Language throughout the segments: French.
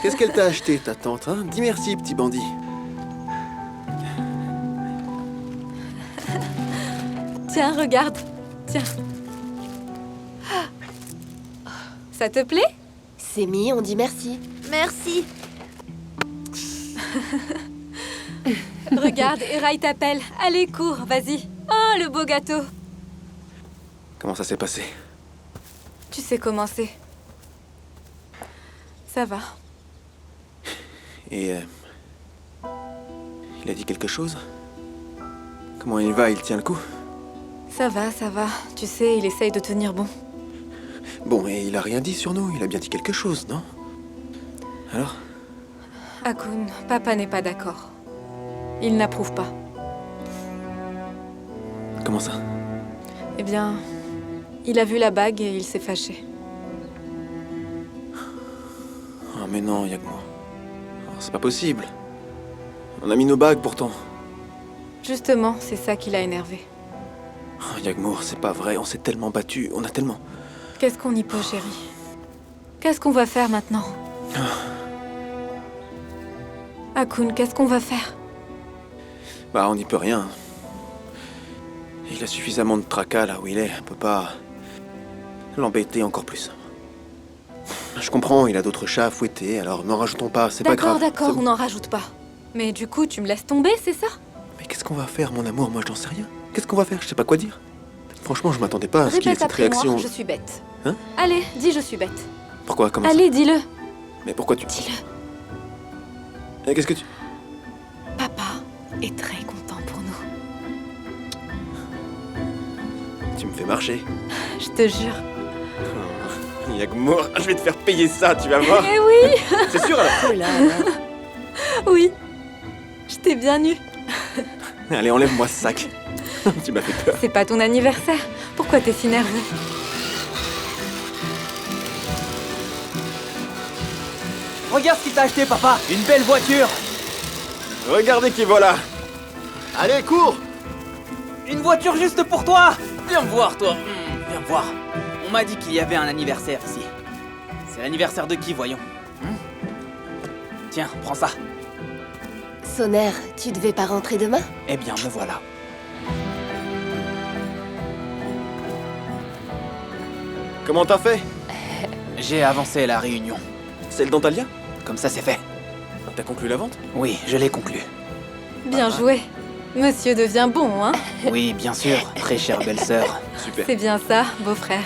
Qu'est-ce qu'elle t'a acheté, ta tante, hein? Dis merci, petit bandit. Tiens, regarde. Tiens. Ça te plaît? C'est mis, on dit merci. Merci. Regarde, Eraï t'appelle. Allez, cours, vas-y. Oh, le beau gâteau. Comment ça s'est passé? Tu sais comment c'est. Ça va. Et... il a dit quelque chose? Comment il va? Il tient le coup? Ça va, ça va. Tu sais, il essaye de tenir bon. Bon, et il a rien dit sur nous? Il a bien dit quelque chose, non? Alors? Akun, papa n'est pas d'accord. Il n'approuve pas. Comment ça? Eh bien, il a vu la bague et il s'est fâché. Oh mais non, Yagmour. Oh, c'est pas possible. On a mis nos bagues pourtant. Justement, c'est ça qui l'a énervé. Oh, Yagmour, c'est pas vrai, on s'est tellement battus, on a tellement... Qu'est-ce qu'on y peut, chérie? Qu'est-ce qu'on va faire maintenant? Akun, qu'est-ce qu'on va faire? Bah, on n'y peut rien. Il a suffisamment de tracas là où il est, on peut pas... l'embêter encore plus. Je comprends, il a d'autres chats à fouetter, alors n'en rajoutons pas, c'est pas grave. D'accord, C'est- on n'en rajoute pas. Mais du coup, tu me laisses tomber, c'est ça? Mais qu'est-ce qu'on va faire, mon amour? Moi, j'en sais rien. Qu'est-ce qu'on va faire? Je sais pas quoi dire. Franchement, je m'attendais pas à ce qu'il ait Répète cette après moi, réaction. je suis bête. Hein? Allez, dis je suis bête. Pourquoi? Comment ça? Allez, dis-le. Mais pourquoi tu... Dis-le. Qu'est-ce que tu... Papa est très content pour nous. Tu me fais marcher. Je te jure. Oh, Yagmour, je vais te faire payer ça, tu vas voir. Eh oui. C'est sûr alors? Oh là là. Oui. Je t'ai bien eu. Allez, enlève-moi ce sac. Tu m'as fait peur. C'est pas ton anniversaire. Pourquoi t'es si nerveux? Regarde ce qu'il t'a acheté, papa. Une belle voiture. Regardez qui voilà. Allez, cours. Une voiture juste pour toi. Viens me voir, toi. Viens me voir. On m'a dit qu'il y avait un anniversaire ici. C'est l'anniversaire de qui, voyons? Tiens, prends ça. Soner, tu devais pas rentrer demain? Eh bien, me voilà. Comment t'as fait? J'ai avancé la réunion. C'est le Dantalia? Comme ça, c'est fait. T'as conclu la vente? Oui, je l'ai conclu. Bien joué. Monsieur devient bon, hein? Oui, bien sûr, très chère belle-sœur. Super. C'est bien ça, beau-frère.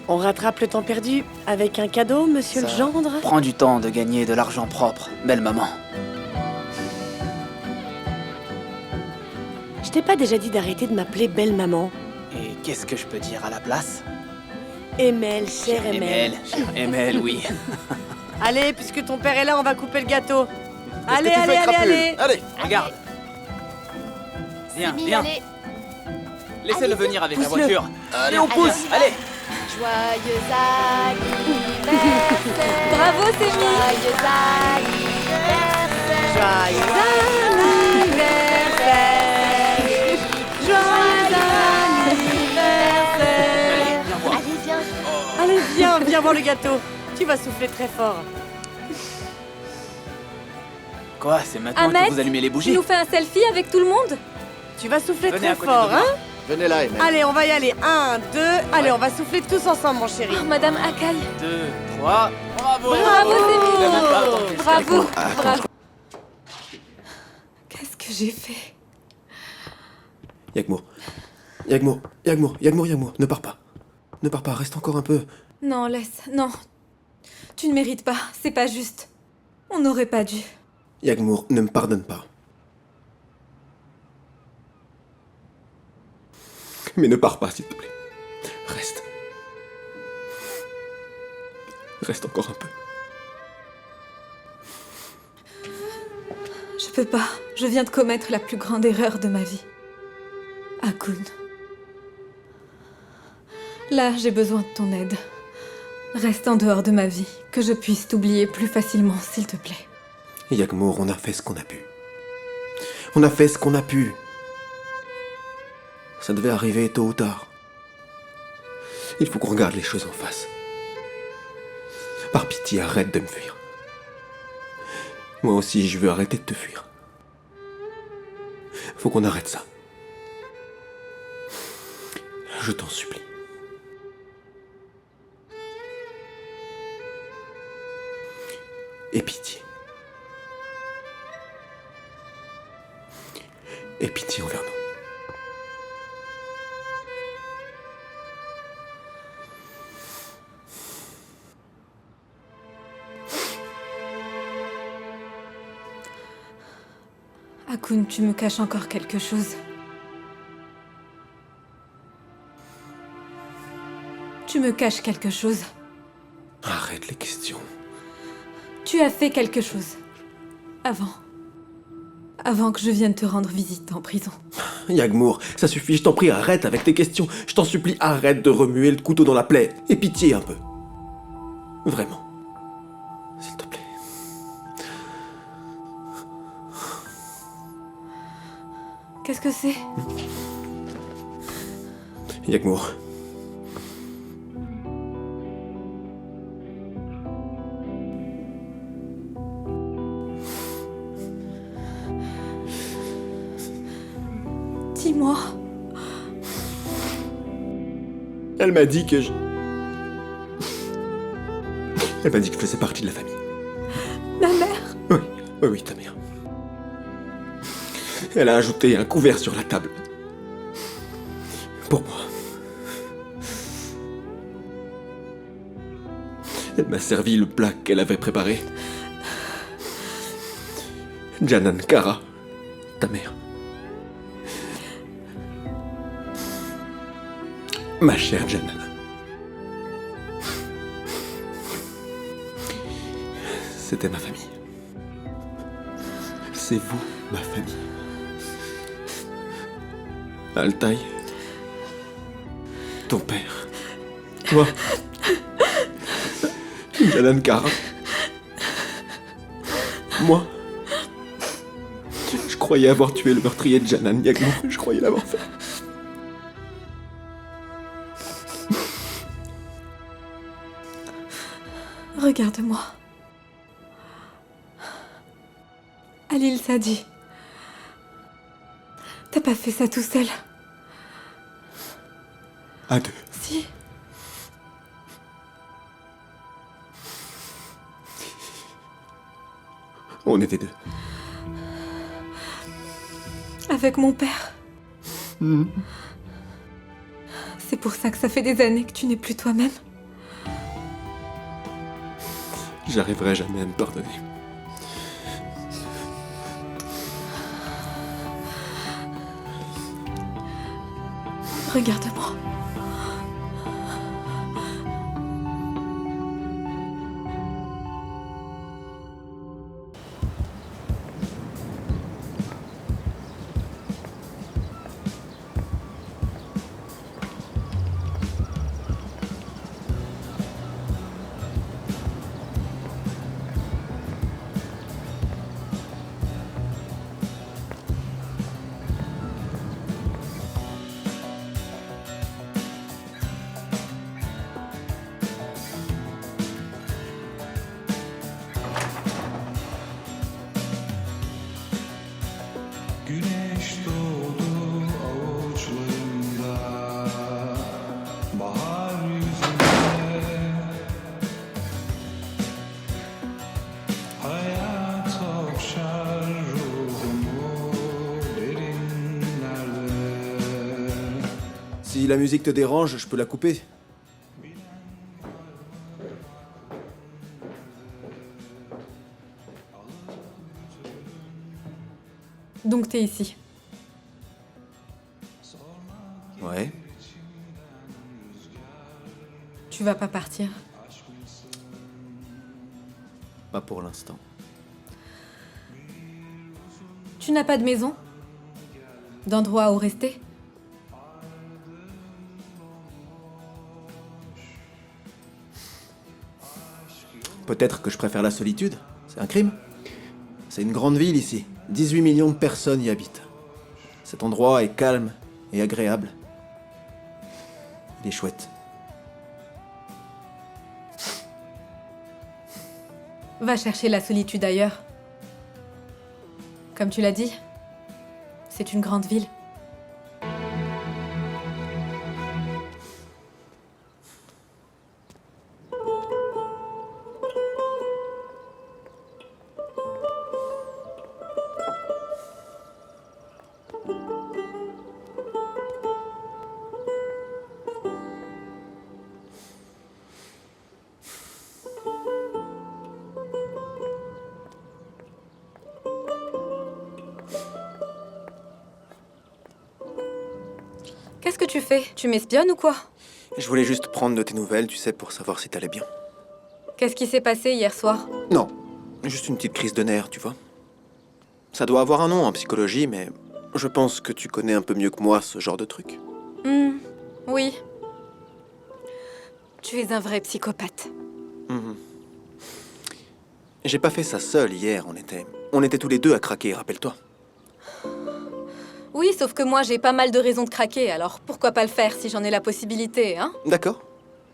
On rattrape le temps perdu avec un cadeau, monsieur le Ça gendre. Prends du temps de gagner de l'argent propre, belle maman. Je t'ai pas déjà dit d'arrêter de m'appeler belle maman. Et qu'est-ce que je peux dire à la place? Emel, chère Emel. Chère Emel, oui. Allez, puisque ton père est là, on va couper le gâteau. Allez, Qu'est-ce que tu allez, fais, allez, crapule? allez. Allez. Regarde. Viens, Simi, viens. allez. Laissez-le Allez, venir avec la pousse-le. voiture. Allez, on pousse. Allez. Joyeux anniversaire. Bravo, Sémi. Joyeux anniversaire. Joyeux anniversaire. Joyeux anniversaire. Viens voir. Allez, viens. Allez, viens voir le gâteau. Tu vas souffler très fort. Quoi, c'est maintenant Ahmed, que vous allumez les Tu bougies? nous fais un selfie avec tout le monde? Tu vas souffler Venez à très côté fort, de moi. hein? Venez là, Emel. Allez, on va y aller. 1, 2. Allez, on va souffler tous ensemble, mon chéri. Oh, Madame Akai. 2, 3. Bravo. Bravo, Sémi. Il a même pas attendu. Bravo. Attends. Bravo. Qu'est-ce que j'ai fait? Yagmour, ne pars pas. Ne pars pas, reste encore un peu. Non, laisse. Non. Tu ne mérites pas. C'est pas juste. On n'aurait pas dû. Yagmour, ne me pardonne pas. Mais ne pars pas, s'il te plaît. Reste. Reste encore un peu. Je peux pas. Je viens de commettre la plus grande erreur de ma vie. Akun. Là, j'ai besoin de ton aide. Reste en dehors de ma vie, que je puisse t'oublier plus facilement, s'il te plaît. Yagmour, on a fait ce qu'on a pu. On a fait ce qu'on a pu. Ça devait arriver tôt ou tard. Il faut qu'on regarde les choses en face. Par pitié, arrête de me fuir. Moi aussi, je veux arrêter de te fuir. Faut qu'on arrête ça. Je t'en supplie. Aie pitié. Aie pitié envers nous. Akun, tu me caches encore quelque chose. Tu me caches quelque chose. Arrête les questions. Tu as fait quelque chose. Avant que je vienne te rendre visite en prison. Yagmour, ça suffit, je t'en prie, arrête avec tes questions. Je t'en supplie, arrête de remuer le couteau dans la plaie. Aie pitié un peu. Vraiment. S'il te plaît. Qu'est-ce que c'est? Yagmour. Dis-moi. Elle m'a dit que Elle m'a dit que je faisais partie de la famille. Ma mère? Oui, ta mère. Elle a ajouté un couvert sur la table. Pour moi. Elle m'a servi le plat qu'elle avait préparé. Janan Kara, ta mère. Ma chère Janan. C'était ma famille. C'est vous, ma famille. Altaï. Ton père. Toi. Janan Kara. Moi. Je croyais avoir tué le meurtrier de Janan Yagmour. Je croyais l'avoir fait. Regarde-moi. Alil Sadi. T'as pas fait ça tout seul. À deux. Si. On était deux. Avec mon père. C'est pour ça que ça fait des années que tu n'es plus toi-même. J'arriverai jamais à me pardonner. Regarde-moi. Güneş doğdu avuçlarımda, bahar yüzünde, hayat okşar ruhumu derinlerde. Si la musique te dérange, je peux la couper. Donc t'es ici. Ouais. Tu vas pas partir. Pas pour l'instant. Tu n'as pas de maison? D'endroit où rester? Peut-être que je préfère la solitude. C'est un crime. C'est une grande ville ici. 18 millions de personnes y habitent. Cet endroit est calme et agréable. Il est chouette. Va chercher la solitude ailleurs. Comme tu l'as dit, c'est une grande ville. Qu'est-ce que tu fais? Tu m'espionnes ou quoi? Je voulais juste prendre de tes nouvelles, tu sais, pour savoir si t'allais bien. Qu'est-ce qui s'est passé hier soir? Non, juste une petite crise de nerfs, tu vois. Ça doit avoir un nom en psychologie, mais je pense que tu connais un peu mieux que moi ce genre de truc. Oui. Tu es un vrai psychopathe. J'ai pas fait ça seul hier, on était tous les deux à craquer, rappelle-toi. Oui, sauf que moi j'ai pas mal de raisons de craquer, alors pourquoi pas le faire si j'en ai la possibilité, hein? D'accord,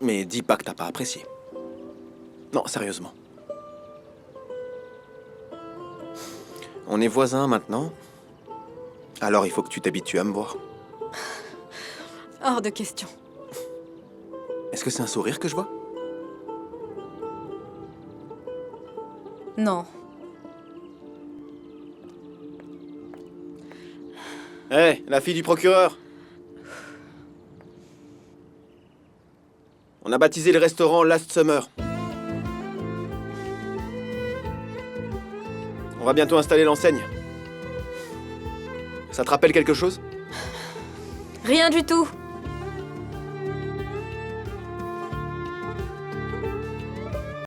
mais dis pas que t'as pas apprécié. Non, sérieusement. On est voisins maintenant, alors il faut que tu t'habitues à me voir. Hors de question. Est-ce que c'est un sourire que je vois? Non. Hé, la fille du procureur! On a baptisé le restaurant Last Summer. On va bientôt installer l'enseigne. Ça te rappelle quelque chose? Rien du tout.